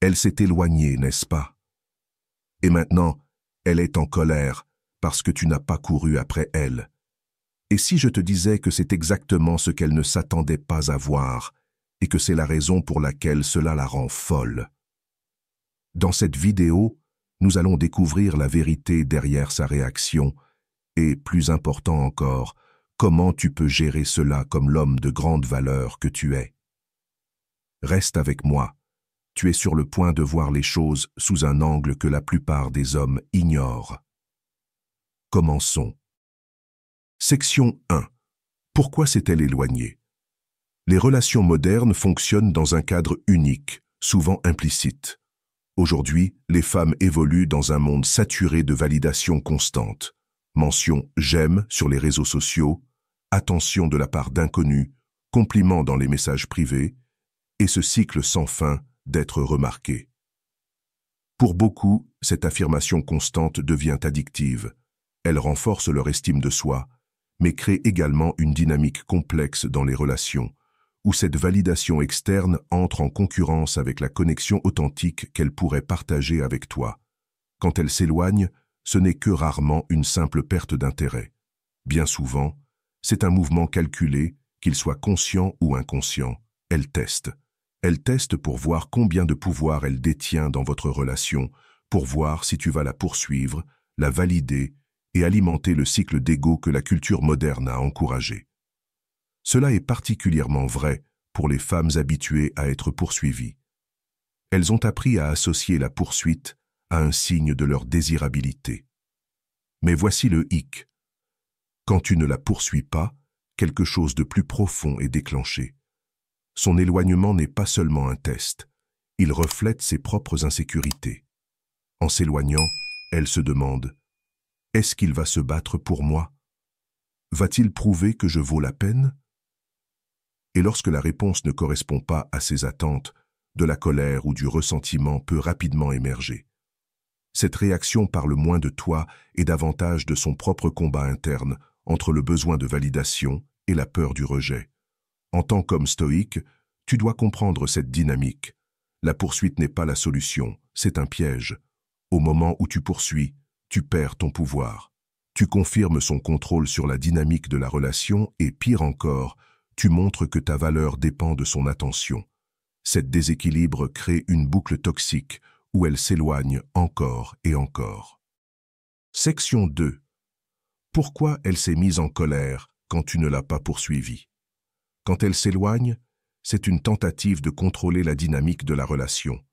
Elle s'est éloignée, n'est-ce pas? Et maintenant, elle est en colère parce que tu n'as pas couru après elle. Et si je te disais que c'est exactement ce qu'elle ne s'attendait pas à voir et que c'est la raison pour laquelle cela la rend folle? Dans cette vidéo, nous allons découvrir la vérité derrière sa réaction et, plus important encore, comment tu peux gérer cela comme l'homme de grande valeur que tu es. Reste avec moi. Tu es sur le point de voir les choses sous un angle que la plupart des hommes ignorent. Commençons. Section 1. Pourquoi s'est-elle éloignée? Les relations modernes fonctionnent dans un cadre unique, souvent implicite. Aujourd'hui, les femmes évoluent dans un monde saturé de validation constante. Mention « j'aime » sur les réseaux sociaux, attention de la part d'inconnus, compliments dans les messages privés, et ce cycle sans fin d'être remarqué. Pour beaucoup, cette affirmation constante devient addictive. Elle renforce leur estime de soi, mais crée également une dynamique complexe dans les relations, où cette validation externe entre en concurrence avec la connexion authentique qu'elle pourrait partager avec toi. Quand elle s'éloigne, ce n'est que rarement une simple perte d'intérêt. Bien souvent, c'est un mouvement calculé, qu'il soit conscient ou inconscient. Elle teste. Elle teste pour voir combien de pouvoir elle détient dans votre relation, pour voir si tu vas la poursuivre, la valider et alimenter le cycle d'ego que la culture moderne a encouragé. Cela est particulièrement vrai pour les femmes habituées à être poursuivies. Elles ont appris à associer la poursuite à un signe de leur désirabilité. Mais voici le hic. Quand tu ne la poursuis pas, quelque chose de plus profond est déclenché. Son éloignement n'est pas seulement un test, il reflète ses propres insécurités. En s'éloignant, elle se demande « Est-ce qu'il va se battre pour moi? Va-t-il prouver que je vaux la peine ?» Et lorsque la réponse ne correspond pas à ses attentes, de la colère ou du ressentiment peut rapidement émerger. Cette réaction parle moins de toi et davantage de son propre combat interne entre le besoin de validation et la peur du rejet. En tant qu'homme stoïque, tu dois comprendre cette dynamique. La poursuite n'est pas la solution, c'est un piège. Au moment où tu poursuis, tu perds ton pouvoir. Tu confirmes son contrôle sur la dynamique de la relation et, pire encore, tu montres que ta valeur dépend de son attention. Cet déséquilibre crée une boucle toxique où elle s'éloigne encore et encore. Section 2. Pourquoi elle s'est mise en colère quand tu ne l'as pas poursuivie? Quand elle s'éloigne, c'est une tentative de contrôler la dynamique de la relation.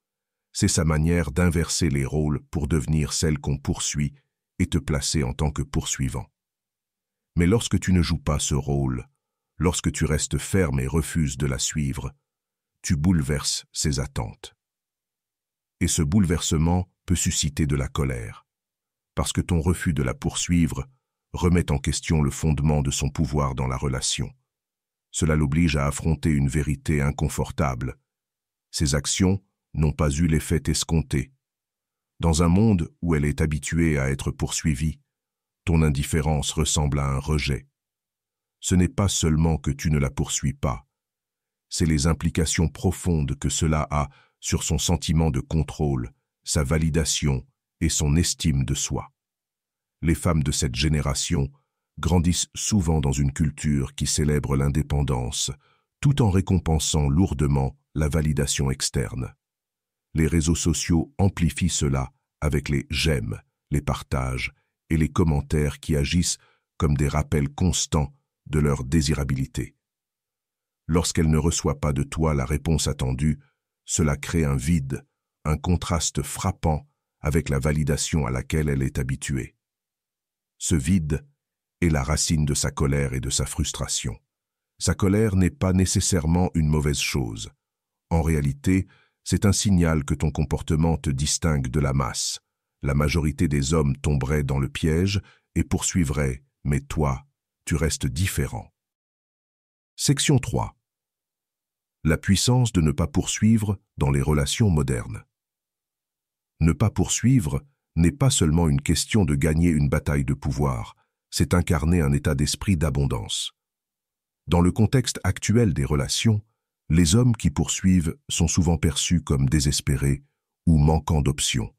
C'est sa manière d'inverser les rôles pour devenir celle qu'on poursuit et te placer en tant que poursuivant. Mais lorsque tu ne joues pas ce rôle, lorsque tu restes ferme et refuses de la suivre, tu bouleverses ses attentes. Et ce bouleversement peut susciter de la colère, parce que ton refus de la poursuivre remet en question le fondement de son pouvoir dans la relation. Cela l'oblige à affronter une vérité inconfortable. Ses actions n'ont pas eu l'effet escompté. Dans un monde où elle est habituée à être poursuivie, ton indifférence ressemble à un rejet. Ce n'est pas seulement que tu ne la poursuis pas, c'est les implications profondes que cela a sur son sentiment de contrôle, sa validation et son estime de soi. Les femmes de cette génération grandissent souvent dans une culture qui célèbre l'indépendance, tout en récompensant lourdement la validation externe. Les réseaux sociaux amplifient cela avec les « j'aime », les partages et les commentaires qui agissent comme des rappels constants de leur désirabilité. Lorsqu'elle ne reçoit pas de toi la réponse attendue, cela crée un vide, un contraste frappant avec la validation à laquelle elle est habituée. Ce vide est la racine de sa colère et de sa frustration. Sa colère n'est pas nécessairement une mauvaise chose. En réalité, c'est un signal que ton comportement te distingue de la masse. La majorité des hommes tomberaient dans le piège et poursuivraient, mais toi, tu restes différent. Section 3. La puissance de ne pas poursuivre dans les relations modernes. Ne pas poursuivre n'est pas seulement une question de gagner une bataille de pouvoir, c'est incarner un état d'esprit d'abondance. Dans le contexte actuel des relations, les hommes qui poursuivent sont souvent perçus comme désespérés ou manquant d'options.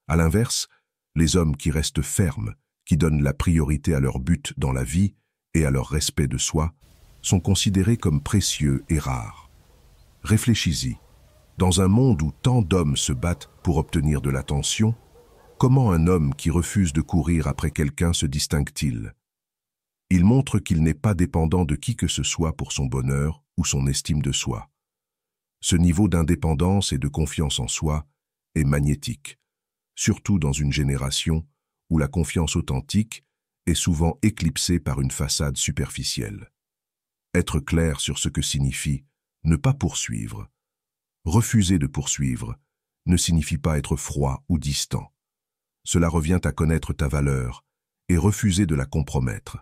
À l'inverse, les hommes qui restent fermes, qui donnent la priorité à leur but dans la vie et à leur respect de soi, sont considérés comme précieux et rares. Réfléchis-y. Dans un monde où tant d'hommes se battent pour obtenir de l'attention, comment un homme qui refuse de courir après quelqu'un se distingue-t-il? Il montre qu'il n'est pas dépendant de qui que ce soit pour son bonheur ou son estime de soi. Ce niveau d'indépendance et de confiance en soi est magnétique, surtout dans une génération où la confiance authentique est souvent éclipsée par une façade superficielle. Être clair sur ce que signifie ne pas poursuivre. Refuser de poursuivre ne signifie pas être froid ou distant. Cela revient à connaître ta valeur et refuser de la compromettre.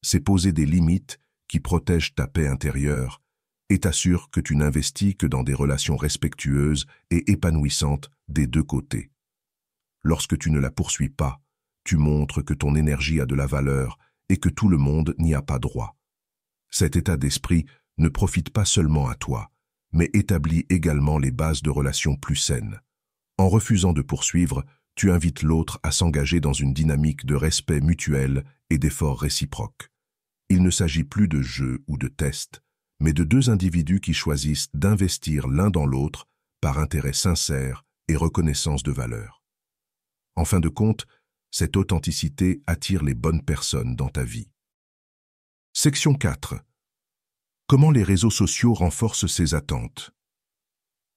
C'est poser des limites qui protègent ta paix intérieure et t'assurent que tu n'investis que dans des relations respectueuses et épanouissantes des deux côtés. Lorsque tu ne la poursuis pas, tu montres que ton énergie a de la valeur et que tout le monde n'y a pas droit. Cet état d'esprit ne profite pas seulement à toi, mais établit également les bases de relations plus saines. En refusant de poursuivre, tu invites l'autre à s'engager dans une dynamique de respect mutuel et d'efforts réciproques. Il ne s'agit plus de jeu ou de test, mais de deux individus qui choisissent d'investir l'un dans l'autre par intérêt sincère et reconnaissance de valeur. En fin de compte, cette authenticité attire les bonnes personnes dans ta vie. Section 4. Comment les réseaux sociaux renforcent ces attentes?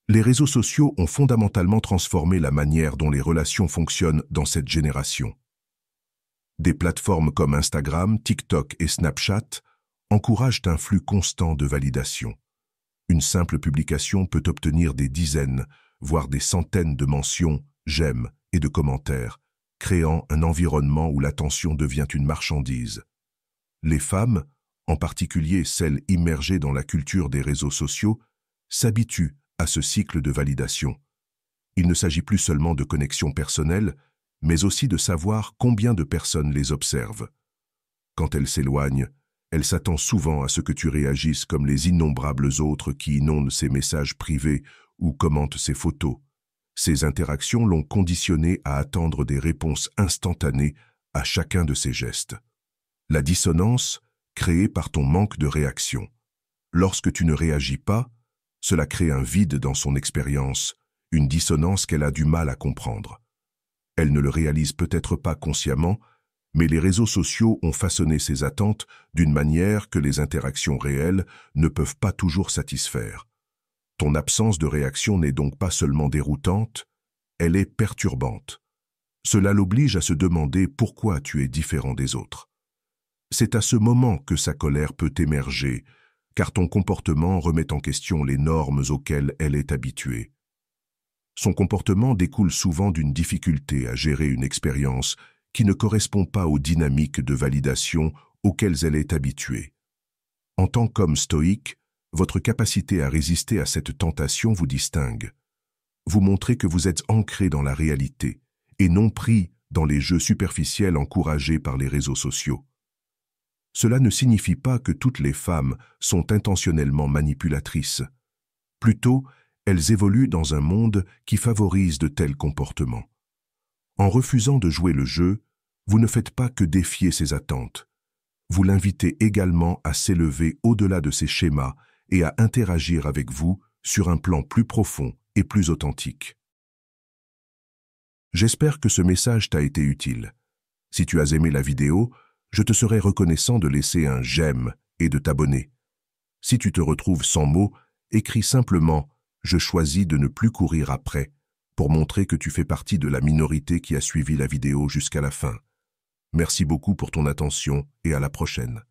Les réseaux sociaux ont fondamentalement transformé la manière dont les relations fonctionnent dans cette génération. Des plateformes comme Instagram, TikTok et Snapchat encouragent un flux constant de validation. Une simple publication peut obtenir des dizaines, voire des centaines de mentions, j'aime et de commentaires, créant un environnement où l'attention devient une marchandise. Les femmes, en particulier celles immergées dans la culture des réseaux sociaux, s'habituent à ce cycle de validation. Il ne s'agit plus seulement de connexions personnelles, mais aussi de savoir combien de personnes les observent. Quand elles s'éloignent, elle s'attend souvent à ce que tu réagisses comme les innombrables autres qui inondent ses messages privés ou commentent ses photos. Ces interactions l'ont conditionné à attendre des réponses instantanées à chacun de ses gestes. La dissonance, créée par ton manque de réaction. Lorsque tu ne réagis pas, cela crée un vide dans son expérience, une dissonance qu'elle a du mal à comprendre. Elle ne le réalise peut-être pas consciemment, mais les réseaux sociaux ont façonné ses attentes d'une manière que les interactions réelles ne peuvent pas toujours satisfaire. Ton absence de réaction n'est donc pas seulement déroutante, elle est perturbante. Cela l'oblige à se demander pourquoi tu es différent des autres. C'est à ce moment que sa colère peut émerger, car ton comportement remet en question les normes auxquelles elle est habituée. Son comportement découle souvent d'une difficulté à gérer une expérience qui ne correspond pas aux dynamiques de validation auxquelles elle est habituée. En tant qu'homme stoïque, votre capacité à résister à cette tentation vous distingue. Vous montrez que vous êtes ancré dans la réalité et non pris dans les jeux superficiels encouragés par les réseaux sociaux. Cela ne signifie pas que toutes les femmes sont intentionnellement manipulatrices. Plutôt, elles évoluent dans un monde qui favorise de tels comportements. En refusant de jouer le jeu, vous ne faites pas que défier ses attentes. Vous l'invitez également à s'élever au-delà de ses schémas et à interagir avec vous sur un plan plus profond et plus authentique. J'espère que ce message t'a été utile. Si tu as aimé la vidéo, je te serai reconnaissant de laisser un j'aime et de t'abonner. Si tu te retrouves sans mots, écris simplement « Je choisis de ne plus courir après » pour montrer que tu fais partie de la minorité qui a suivi la vidéo jusqu'à la fin. Merci beaucoup pour ton attention et à la prochaine.